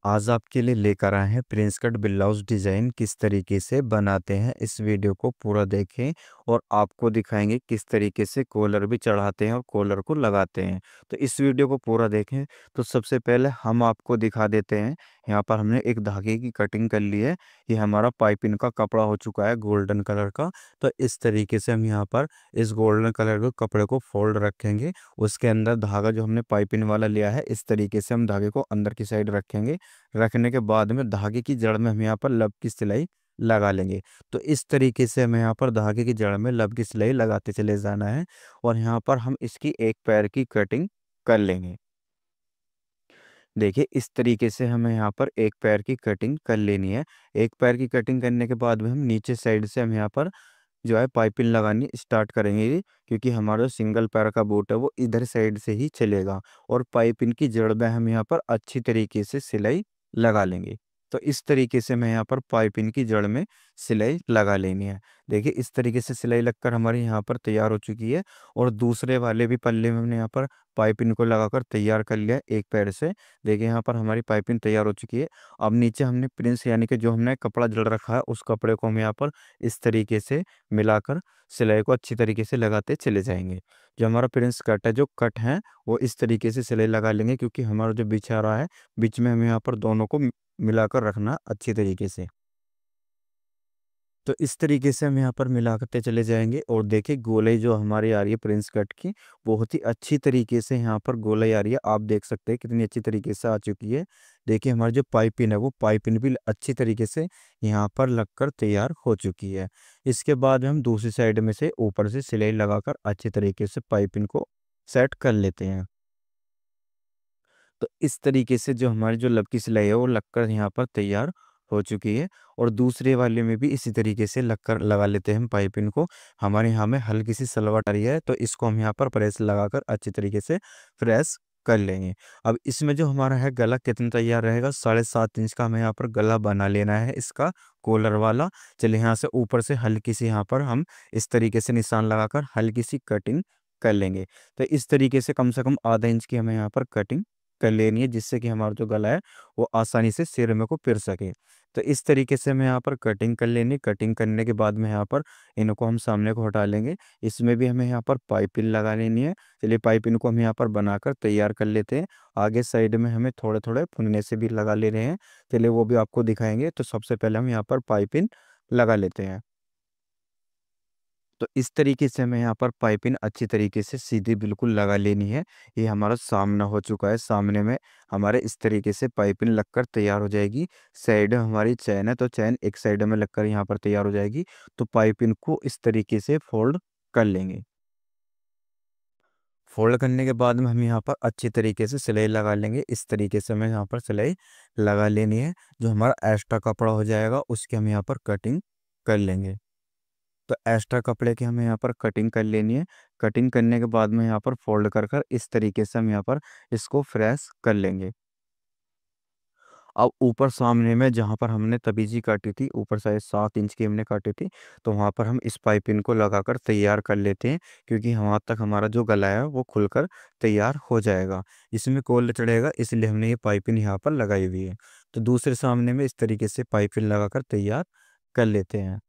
आज आपके लिए लेकर आए हैं प्रिंस कट ब्लाउज डिज़ाइन किस तरीके से बनाते हैं। इस वीडियो को पूरा देखें और आपको दिखाएंगे किस तरीके से कॉलर भी चढ़ाते हैं और कॉलर को लगाते हैं। तो इस वीडियो को पूरा देखें। तो सबसे पहले हम आपको दिखा देते हैं। यहाँ पर हमने एक धागे की कटिंग कर ली है। ये हमारा पाइपिंग का कपड़ा हो चुका है गोल्डन कलर का। तो इस तरीके से हम यहाँ पर इस गोल्डन कलर के कपड़े को फोल्ड रखेंगे। उसके अंदर धागा जो हमने पाइपिंग वाला लिया है, इस तरीके से हम धागे को अंदर की साइड रखेंगे। रखने के बाद में धागे की जड़ में हम यहाँ पर लब की सिलाई लगा लेंगे। तो इस तरीके से हमें यहाँ पर धागे की जड़ में लब की सिलाई लगाते चले जाना है और यहाँ पर हम इसकी एक पैर की कटिंग कर लेंगे। देखिए इस तरीके से हमें यहाँ पर एक पैर की कटिंग कर लेनी है। एक पैर की कटिंग करने के बाद में हम नीचे साइड से हम यहाँ पर जो है पाइपिंग लगानी स्टार्ट करेंगे, क्योंकि हमारा जो सिंगल पैर का बूट है वो इधर साइड से ही चलेगा और पाइपिंग की जड़ में हम यहाँ पर अच्छी तरीके से सिलाई लगा लेंगे। तो इस तरीके से मैं यहाँ पर पाइपिंग की जड़ में सिलाई लगा लेनी है। देखिए इस तरीके से सिलाई लगकर हमारी यहाँ पर तैयार हो चुकी है और दूसरे वाले भी पल्ले में हमने यहाँ पर पाइपिंग को लगाकर तैयार कर लिया एक पैर से। देखिए यहाँ पर हमारी पाइपिंग तैयार हो चुकी है। अब नीचे हमने प्रिंस यानी कि जो हमने कपड़ा जड़ रखा है उस कपड़े को हम यहाँ पर इस तरीके से मिलाकर सिलाई को अच्छी तरीके से लगाते चले जाएंगे। जो हमारा प्रिंस कट है, जो कट है वो इस तरीके से सिलाई लगा लेंगे, क्योंकि हमारा जो बीच आ रहा है बीच में हमें यहाँ पर दोनों को मिलाकर रखना अच्छी तरीके से। तो इस तरीके से हम यहाँ पर मिला करते चले जाएंगे और देखिए गोलाई जो हमारी आ रही है प्रिंस कट की, बहुत ही अच्छी तरीके से यहाँ पर गोलाई आ रही है। आप देख सकते हैं कितनी अच्छी तरीके से आ चुकी है। देखिए हमारी जो पाइपिंग है वो पाइपिंग भी अच्छी तरीके से यहाँ पर लगकर तैयार हो चुकी है। इसके बाद हम दूसरी साइड में से ऊपर से सिलाई लगाकर अच्छी तरीके से पाइपिंग को सेट कर लेते हैं। तो इस तरीके से जो हमारी जो लब की सिलाई है वो लगकर यहाँ पर तैयार हो चुकी है और दूसरे वाले में भी इसी तरीके से लगकर लगा लेते हैं हम पाइपिंग को। हमारे यहाँ में हल्की सी सलवट आ रही है तो इसको हम यहाँ पर प्रेस लगाकर अच्छी तरीके से प्रेस कर लेंगे। अब इसमें जो हमारा है गला कितना तैयार रहेगा, 7.5 इंच का हमें यहाँ पर गला बना लेना है इसका कॉलर वाला। चलिए यहाँ से ऊपर से हल्की सी यहाँ पर हम इस तरीके से निशान लगाकर हल्की सी कटिंग कर लेंगे। तो इस तरीके से कम आधा इंच की हमें यहाँ पर कटिंग कर लेनी है, जिससे कि हमारा जो गला है वो आसानी से सिर में को फिर सके। तो इस तरीके से हमें यहाँ पर कटिंग कर लेनी। कटिंग करने के बाद में यहाँ पर इनको हम सामने को हटा लेंगे। इसमें भी हमें यहाँ पर पाइपिंग लगा लेनी है। चलिए पाइपिंग को हम यहाँ पर बनाकर तैयार कर लेते हैं। आगे साइड में हमें थोड़े थोड़े फुनने से भी लगा ले रहे हैं। चलिए वो भी आपको दिखाएंगे। तो सबसे पहले हम यहाँ पर पाइपिंग लगा लेते हैं। तो इस तरीके से हमें यहाँ पर पाइपिंग अच्छी तरीके से सीधी बिल्कुल लगा लेनी है। ये हमारा सामना हो चुका है। सामने में हमारे इस तरीके से पाइपिंग लगकर तैयार हो जाएगी। साइड में हमारी चैन है तो चैन एक साइड में लगकर यहाँ पर तैयार हो जाएगी। तो पाइपिंग को इस तरीके से फोल्ड कर लेंगे। फोल्ड करने के बाद में हम यहाँ पर अच्छी तरीके से सिलाई लगा लेंगे। इस तरीके से हमें यहाँ पर सिलाई लगा लेनी है। जो हमारा एक्स्ट्रा कपड़ा हो जाएगा उसकी हम यहाँ पर कटिंग कर लेंगे। तो एक्स्ट्रा कपड़े की हमें यहाँ पर कटिंग कर लेनी है। कटिंग करने के बाद में यहाँ पर फोल्ड कर कर इस तरीके से हम यहाँ पर इसको फ्रेश कर लेंगे। अब ऊपर सामने में जहाँ पर हमने तबीजी काटी थी, ऊपर साइड 7 इंच की हमने काटी थी, तो वहाँ पर हम इस पाइपिंग को लगाकर तैयार कर लेते हैं, क्योंकि वहाँ तक हमारा जो गला है वो खुलकर तैयार हो जाएगा। इसमें कोल चढ़ेगा इसलिए हमने ये पाइपिंग यहाँ पर लगाई हुई है। तो दूसरे सामने में इस तरीके से पाइपिंग लगाकर तैयार कर लेते हैं।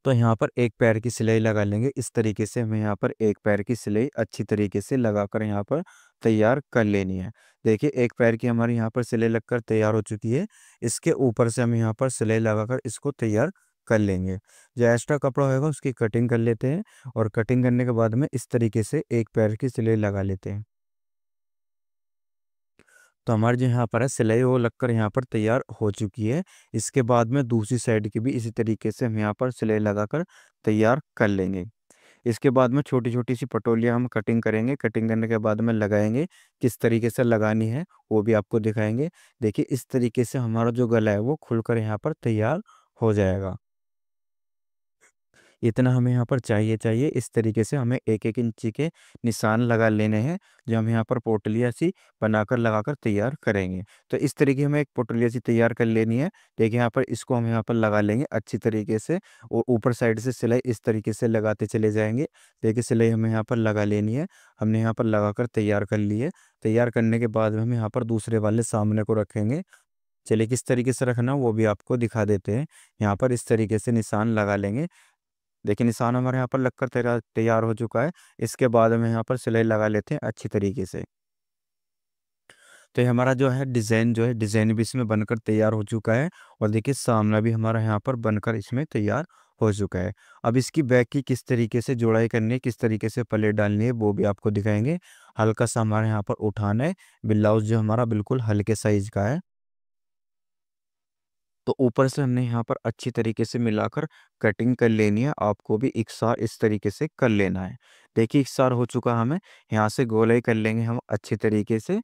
तो यहाँ पर एक पैर की सिलाई लगा लेंगे। इस तरीके से हमें यहाँ पर एक पैर की सिलाई अच्छी तरीके से लगाकर यहाँ पर तैयार कर लेनी है। देखिए एक पैर की हमारी यहाँ पर सिलाई लगकर तैयार हो चुकी है। इसके ऊपर से हम यहाँ पर सिलाई लगाकर इसको तैयार कर लेंगे। जो एक्स्ट्रा कपड़ा होगा उसकी कटिंग कर लेते हैं और कटिंग करने के बाद में इस तरीके से एक पैर की सिलाई लगा लेते हैं। तो हमारे जो यहाँ पर है सिलाई वो लगकर यहाँ पर तैयार हो चुकी है। इसके बाद में दूसरी साइड की भी इसी तरीके से हम यहाँ पर सिलाई लगाकर तैयार कर लेंगे। इसके बाद में छोटी छोटी सी पटोलियाँ हम कटिंग करेंगे। कटिंग करने के बाद में लगाएंगे। किस तरीके से लगानी है वो भी आपको दिखाएंगे। देखिए इस तरीके से हमारा जो गला है वो खुलकर यहाँ पर तैयार हो जाएगा। इतना हमें यहाँ पर चाहिए इस तरीके से हमें 1-1 इंची के निशान लगा लेने हैं, जो हम यहाँ पर पोटलियाँ सी बनाकर लगाकर तैयार करेंगे। तो इस तरीके हमें एक पोटलिया सी तैयार कर लेनी है। देखिए यहाँ पर इसको हम यहाँ पर लगा लेंगे अच्छी तरीके से, और ऊपर साइड से सिलाई इस तरीके से लगाते चले जाएंगे। देखिए सिलाई हमें यहाँ पर लगा लेनी है। हमने यहाँ पर लगाकर तैयार कर ली है। तैयार करने के बाद हम यहाँ पर दूसरे वाले सामने को रखेंगे। चलिए किस तरीके से रखना वो भी आपको दिखा देते हैं। यहाँ पर इस तरीके से निशान लगा लेंगे। देखिए निशान हमारे यहाँ पर लगकर तैयार तैयार हो चुका है। इसके बाद हम यहाँ पर सिलाई लगा लेते हैं अच्छी तरीके से। तो ये हमारा जो है डिज़ाइन, जो है डिज़ाइन भी इसमें बनकर तैयार हो चुका है। और देखिए सामना भी हमारा यहाँ पर बनकर इसमें तैयार हो चुका है। अब इसकी बैक की किस तरीके से जोड़ाई करनी है, किस तरीके से प्लेट डालनी है, वो भी आपको दिखाएंगे। हल्का सा हमारे यहाँ पर उठाना है। ब्लाउज जो हमारा बिल्कुल हल्के साइज का है, तो ऊपर से हमने यहाँ पर अच्छी तरीके से मिलाकर कटिंग कर लेनी है। आपको भी इकसार इस तरीके से कर लेना है। देखिए इकसार हो चुका हमें, यहाँ से गोलाई कर लेंगे हम अच्छी तरीके से।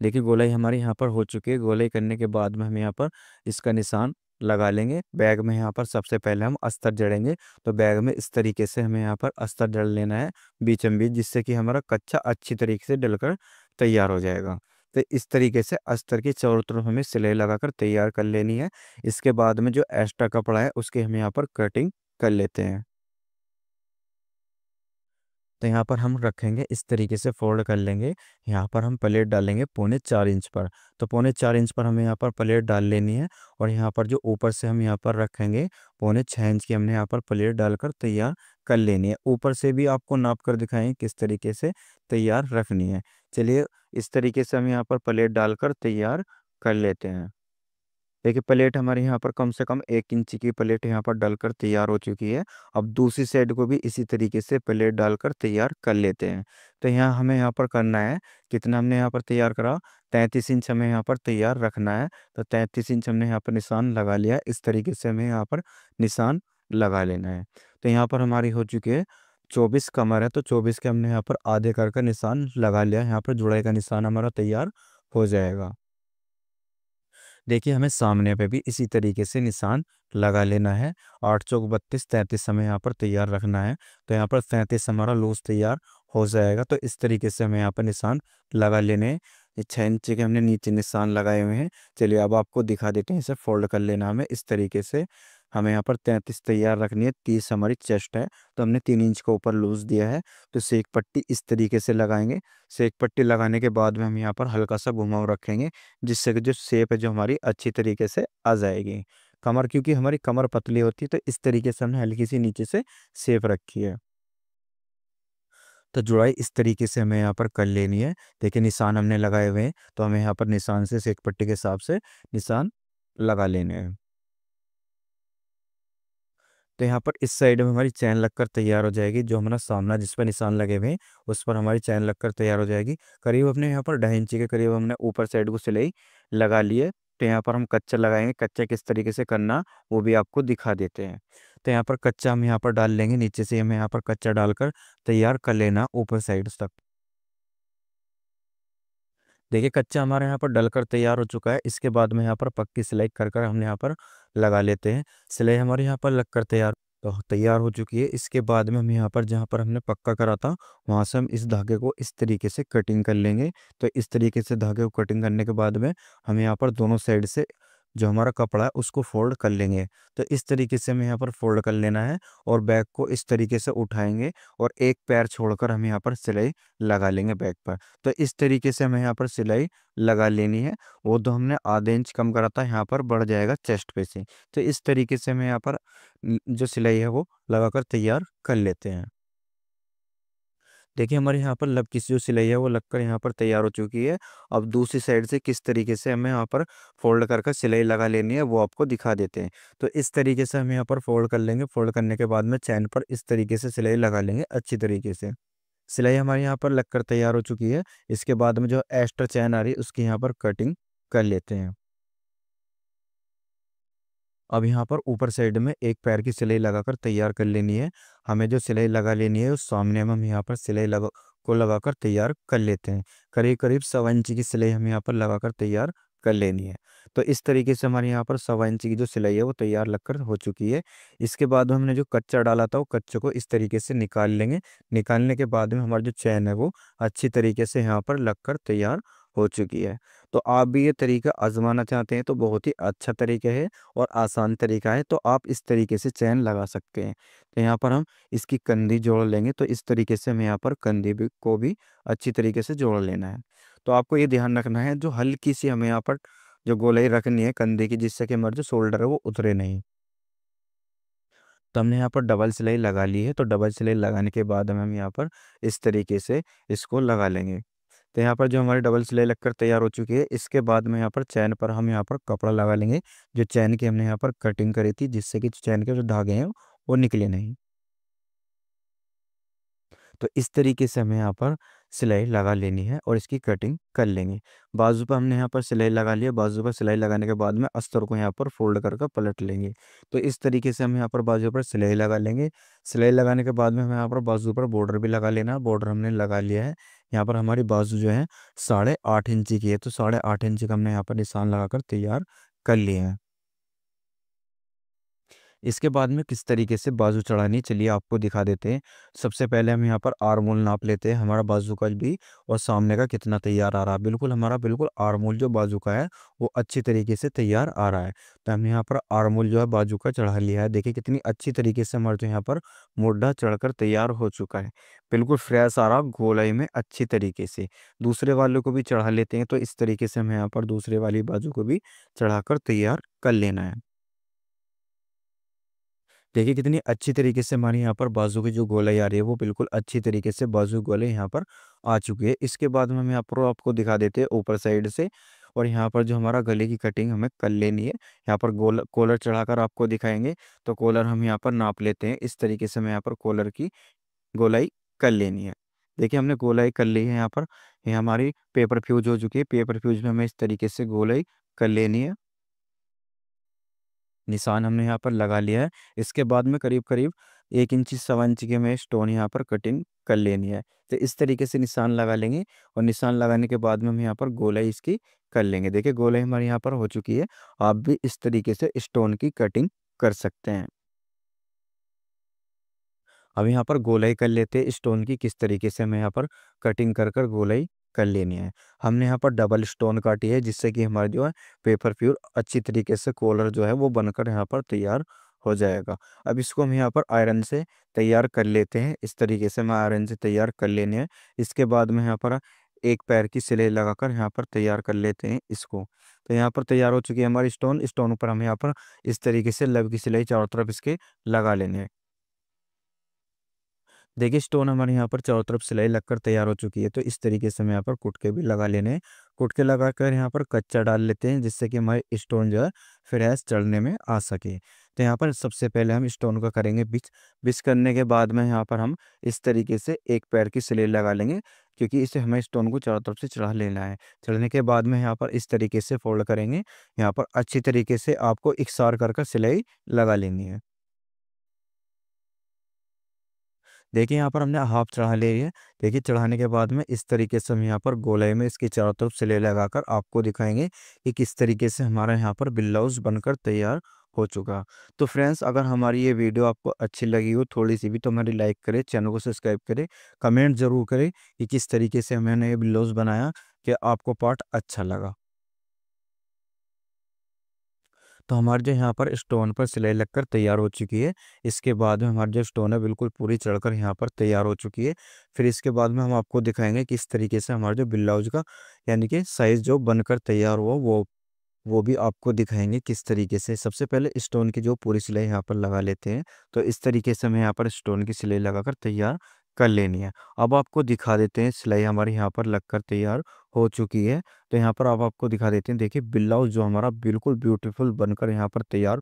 देखिए गोलाई हमारी यहाँ पर हो चुकी है। गोलाई करने के बाद में हम यहाँ पर इसका निशान लगा लेंगे। बैग में यहाँ पर सबसे पहले हम अस्तर जड़ेंगे। तो बैग में इस तरीके से हमें यहाँ पर अस्तर जड़ लेना है बीचम बीच, जिससे कि हमारा कच्चा अच्छी तरीके से डलकर तैयार हो जाएगा। तो इस तरीके से अस्तर की चारों तरफ हमें सिलाई लगाकर तैयार कर लेनी है। इसके बाद में जो एक्स्ट्रा कपड़ा है उसके हम यहाँ पर कटिंग कर लेते हैं। तो यहाँ पर हम रखेंगे इस तरीके से फोल्ड कर लेंगे। यहाँ पर हम प्लेट डालेंगे 4.25 इंच पर। तो 4.25 इंच पर हमें यहाँ पर प्लेट डाल लेनी है। और यहाँ पर जो ऊपर से हम यहाँ पर रखेंगे 6.25 इंच की, हमने यहाँ पर प्लेट डालकर तैयार कर लेनी है। ऊपर से भी आपको नाप कर दिखाएं किस तरीके से तैयार रखनी है। चलिए इस तरीके से हम यहाँ पर प्लेट डालकर तैयार कर लेते हैं। देखिए प्लेट हमारे यहाँ पर कम से कम 1 इंची की प्लेट यहाँ पर डालकर तैयार हो चुकी है। अब दूसरी साइड को भी इसी तरीके से प्लेट डालकर तैयार कर लेते हैं। तो यहाँ हमें यहाँ पर करना है, कितना हमने यहाँ पर तैयार करा, 33 इंच हमें यहाँ पर तैयार रखना है। तो 33 इंच हमने यहाँ पर निशान लगा लिया। इस तरीके से हमें यहाँ पर निशान लगा लेना है। तो यहाँ पर हमारी हो चुकी है 24 कमर है, तो 24 के हमने यहाँ पर आधे कर निशान लगा लिया। यहाँ पर जुड़ाई का निशान हमारा तैयार हो जाएगा। देखिए हमें सामने पे भी इसी तरीके से निशान लगा लेना है। 8 चौक 32, 33 हमें यहाँ पर तैयार रखना है। तो यहाँ पर 33 हमारा लूज तैयार हो जाएगा। तो इस तरीके से हमें यहाँ पर निशान लगा लेने हैं। ये 6 इंच के हमने नीचे निशान लगाए हुए हैं। चलिए अब आपको दिखा देते हैं। इसे फोल्ड कर लेना हमें इस तरीके से। हमें यहाँ पर 33 तैयार रखनी है। 30 हमारी चेस्ट है, तो हमने 3 इंच का ऊपर लूज दिया है। तो सेक पट्टी इस तरीके से लगाएंगे। सेक पट्टी लगाने के बाद में हम यहाँ पर हल्का सा घुमाव रखेंगे, जिससे कि जो शेप है जो हमारी अच्छी तरीके से आ जाएगी। कमर, क्योंकि हमारी कमर पतली होती है, तो इस तरीके से हमने हल्की सी नीचे से शेप रखी है। तो जुड़ाई इस तरीके से हमें यहाँ पर कर लेनी है। देखिए निशान हमने लगाए हुए हैं, तो हमें यहाँ पर निशान से सेक पट्टी के हिसाब से निशान लगा लेने हैं। तो यहाँ पर इस साइड में हमारी चैन लगकर तैयार हो जाएगी। जो हमारा सामना जिस पर निशान लगे हुए हैं उस पर हमारी चैन लगकर तैयार हो जाएगी। करीब अपने यहाँ पर 2.5 इंची के करीब हमने ऊपर साइड को सिलाई लगा ली है। तो यहाँ पर हम कच्चा लगाएंगे। कच्चा किस तरीके से करना वो भी आपको दिखा देते हैं। तो यहाँ पर कच्चा हम यहाँ पर डाल लेंगे। नीचे से हमें यहाँ पर कच्चा डालकर तैयार कर लेना ऊपर साइड तक। देखिए कच्चा हमारे यहाँ पर डलकर तैयार हो चुका है। इसके बाद में यहाँ पर पक्की सिलाई कर कर हम यहाँ पर लगा लेते हैं। सिलाई हमारे यहाँ पर लगकर तैयार हो चुकी है। इसके बाद में हम यहाँ पर जहाँ पर हमने पक्का करा था वहाँ से हम इस धागे को इस तरीके से कटिंग कर लेंगे। तो इस तरीके से धागे को कटिंग करने के बाद में हम यहाँ पर दोनों साइड से जो हमारा कपड़ा है उसको फोल्ड कर लेंगे। तो इस तरीके से हमें यहाँ पर फोल्ड कर लेना है, और बैक को इस तरीके से उठाएंगे और एक पैर छोड़कर हम यहाँ पर सिलाई लगा लेंगे बैक पर। तो इस तरीके से हमें यहाँ पर सिलाई लगा लेनी है। वो तो हमने आधे इंच कम करा था, यहाँ पर बढ़ जाएगा चेस्ट पे से। तो इस तरीके से हमें यहाँ पर जो सिलाई है वो लगाकर तैयार कर लेते हैं। देखिए हमारे यहाँ पर लब की जो सिलाई है वो लगकर यहाँ पर तैयार हो चुकी है। अब दूसरी साइड से किस तरीके से हमें यहाँ पर फोल्ड कर कर सिलाई लगा लेनी है वो आपको दिखा देते हैं। तो इस तरीके से हम यहाँ पर फोल्ड कर लेंगे। फोल्ड करने के बाद में चैन पर इस तरीके से सिलाई लगा लेंगे अच्छी तरीके से। सिलाई हमारे यहाँ पर लगकर तैयार हो चुकी है। इसके बाद में जो एक्स्ट्रा चैन आ रही है उसकी यहाँ पर कटिंग कर लेते हैं। अब यहाँ पर ऊपर साइड में एक पैर की सिलाई लगाकर तैयार कर लेनी है। हमें जो सिलाई लगा लेनी है उस सामने में हम यहाँ पर सिलाई लगाकर तैयार कर लेते हैं। करीब करीब 1.25 इंच की सिलाई हम यहाँ पर लगाकर तैयार कर लेनी है। तो इस तरीके से हमारे यहाँ पर 1.25 इंच की जो सिलाई है वो तैयार लगकर हो चुकी है। इसके बाद हमने जो कच्चा डाला था वो कच्चे को इस तरीके से निकाल लेंगे। निकालने के बाद में हमारी जो चैन है वो अच्छी तरीके से यहाँ पर लगकर तैयार हो चुकी है। तो आप भी ये तरीका आजमाना चाहते हैं तो बहुत ही अच्छा तरीका है और आसान तरीका है, तो आप इस तरीके से चैन लगा सकते हैं। तो यहाँ पर हम इसकी कंधी जोड़ लेंगे, तो इस तरीके से हमें यहाँ पर कंधी भी को भी अच्छी तरीके से जोड़ लेना है। तो आपको ये ध्यान रखना है, जो हल्की सी हमें यहाँ पर जो गोलाई रखनी है कंधे की, जिससे कि हमारा जो शोल्डर है वो उतरे नहीं। तो हमने यहाँ पर डबल सिलाई लगा ली है, तो डबल सिलाई लगाने के बाद हम यहाँ पर इस तरीके से इसको लगा लेंगे। तो यहाँ पर जो हमारी डबल सिलाई लगकर तैयार हो चुकी है, इसके बाद में यहाँ पर चैन पर हम यहाँ पर कपड़ा लगा लेंगे, जो चैन की हमने यहाँ पर कटिंग करी थी, जिससे कि चैन के जो धागे हैं वो निकले नहीं। तो इस तरीके से हमें यहाँ पर सिलाई लगा लेनी है और इसकी कटिंग कर लेंगे। बाजू पर हमने यहाँ पर सिलाई लगा लिया, बाजू पर सिलाई लगाने के बाद में अस्तर को यहाँ पर फोल्ड कर पलट लेंगे। तो इस तरीके से हम यहाँ पर बाजू पर सिलाई लगा लेंगे। सिलाई लगाने के बाद में हमें यहाँ पर बाजू पर बॉर्डर भी लगा लेना है। बॉर्डर हमने लगा लिया है। यहाँ पर हमारी बाजू जो है 8.5 इंच की है, तो 8.5 इंच का हमने यहाँ पर निशान लगाकर तैयार कर लिए हैं। इसके बाद में किस तरीके से बाजू चढ़ानी, चलिए आपको दिखा देते हैं। सबसे पहले हम यहाँ पर आर्मोल नाप लेते हैं, हमारा बाजू का भी और सामने का कितना तैयार आ रहा है। बिल्कुल हमारा बिल्कुल आर्मोल जो बाजू का है वो अच्छी तरीके से तैयार आ रहा है। तो हमने यहाँ पर आर्मोल जो है बाजू का चढ़ा लिया है। देखिए कितनी अच्छी तरीके से हमारा जो यहाँ पर मोढ़ा चढ़कर तैयार हो चुका है। बिल्कुल फ्रेश आ रहा गोलाई में अच्छी तरीके से। दूसरे वालों को भी चढ़ा लेते हैं, तो इस तरीके से हमें यहाँ पर दूसरे वाली बाजू को भी चढ़ाकर तैयार कर लेना है। देखिए कितनी अच्छी तरीके से हमारी यहाँ पर बाजू की जो गोलाई आ रही है वो बिल्कुल अच्छी तरीके से बाजू गोलाई यहाँ पर आ चुकी है। इसके बाद में हम यहाँ पर आपको दिखा देते हैं ऊपर साइड से, और यहाँ पर जो हमारा गले की कटिंग हमें कर लेनी है। यहाँ पर गोल कॉलर चढ़ाकर आपको दिखाएंगे, तो कॉलर हम यहाँ पर नाप लेते हैं। इस तरीके से हमें यहाँ पर कॉलर की गोलाई कर लेनी है। देखिए हमने गोलाई कर ली है। यहाँ पर ये हमारी पेपर फ्यूज हो चुकी है। पेपर फ्यूज में हमें इस तरीके से गोलाई कर लेनी है। निशान हमने यहाँ पर लगा लिया है। इसके बाद में करीब करीब 1 इंच 1.25 इंच की हमें स्टोन यहाँ पर कटिंग कर लेनी है। तो इस तरीके से निशान लगा लेंगे, और निशान लगाने के बाद में हम यहाँ पर गोलाई इसकी कर लेंगे। देखिए गोलाई हमारी यहाँ पर हो चुकी है। आप भी इस तरीके से स्टोन की कटिंग कर सकते हैं। अब यहाँ पर गोलाई कर लेते हैं स्टोन की, किस तरीके से हमें यहाँ पर कटिंग कर कर गोलाई कर लेनी है। हमने यहाँ पर डबल स्टोन काटी है, जिससे कि हमारा जो है पेपर फ्यूर अच्छी तरीके से कॉलर जो है वो बनकर यहाँ पर तैयार हो जाएगा। अब इसको हम यहाँ पर आयरन से तैयार कर लेते हैं। इस तरीके से हमें आयरन से तैयार कर लेने हैं। इसके बाद में यहाँ पर एक पैर की सिलाई लगाकर यहाँ पर तैयार कर लेते हैं इसको। तो यहाँ पर तैयार हो चुकी है हमारी स्टोन। स्टोन पर हम यहाँ पर इस तरीके से लव की सिलाई चारों तरफ इसके लगा लेने हैं। देखिए स्टोन हमारे यहाँ पर चारों तरफ सिलाई लगकर तैयार हो चुकी है। तो इस तरीके से हमें यहाँ पर कुटके भी लगा लेने हैं। कुटके लगाकर यहाँ पर कच्चा डाल लेते हैं, जिससे कि हमारे स्टोन जो है फ्रेश चढ़ने में आ सके। तो यहाँ पर सबसे पहले हम स्टोन को करेंगे बिच। बिच करने के बाद में यहाँ पर हम इस तरीके से एक पैर की सिलाई लगा लेंगे, क्योंकि इसे हमें स्टोन को चारों तरफ से चढ़ा लेना है। चढ़ने के बाद में यहाँ पर इस तरीके से फोल्ड करेंगे। यहाँ पर अच्छी तरीके से आपको इकसार कर सिलाई लगा लेनी है। देखिए यहाँ पर हमने हाफ चढ़ा ली है। देखिए चढ़ाने के बाद में इस तरीके से हम यहाँ पर गोलाई में इसकी चारों तरफ सिलाई लगाकर आपको दिखाएंगे कि किस तरीके से हमारा यहाँ पर ब्लाउज बनकर तैयार हो चुका। तो फ्रेंड्स अगर हमारी ये वीडियो आपको अच्छी लगी हो थोड़ी सी भी, तो हमारी लाइक करें, चैनल को सब्सक्राइब करें, कमेंट जरूर करें कि किस तरीके से मैंने ये ब्लाउज बनाया, कि आपको पार्ट अच्छा लगा। तो हमारे जो यहाँ पर स्टोन पर सिलाई लगकर तैयार हो चुकी है। इसके बाद में हमारी जो स्टोन है बिल्कुल पूरी चढ़कर यहाँ पर तैयार हो चुकी है। फिर इसके बाद में हम आपको दिखाएंगे किस तरीके से हमारा जो ब्लाउज का यानी कि साइज जो बनकर तैयार हुआ वो भी आपको दिखाएंगे किस तरीके से। सबसे पहले स्टोन की जो पूरी सिलाई यहाँ पर लगा लेते हैं। तो इस तरीके से हमें यहाँ पर स्टोन की सिलाई लगाकर तैयार कर लेनी है। अब आपको दिखा देते हैं सिलाई हमारी यहाँ पर लगकर तैयार हो चुकी है। तो यहाँ पर अब आपको दिखा देते हैं। देखिए ब्लाउज जो हमारा बिल्कुल ब्यूटीफुल बनकर यहाँ पर तैयार